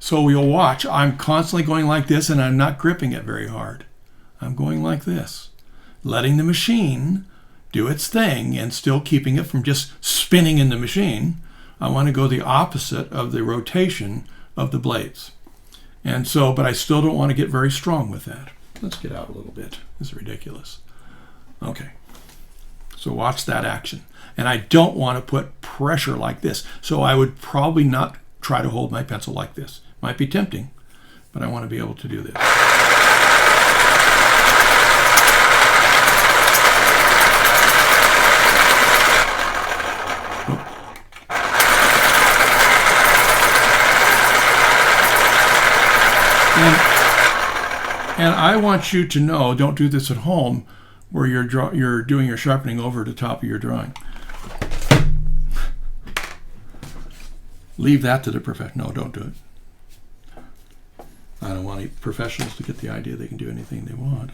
So you'll watch, I'm constantly going like this and I'm not gripping it very hard. I'm going like this, letting the machine do its thing and still keeping it from just spinning in the machine. I want to go the opposite of the rotation of the blades. And so, but I still don't want to get very strong with that. Let's get out a little bit. This is ridiculous. Okay, so watch that action. And I don't want to put pressure like this. So I would probably not try to hold my pencil like this. Might be tempting, but I want to be able to do this. And I want you to know, don't do this at home where you're doing your sharpening over the top of your drawing. Leave that to the professional. No, don't do it. I don't want any professionals to get the idea they can do anything they want.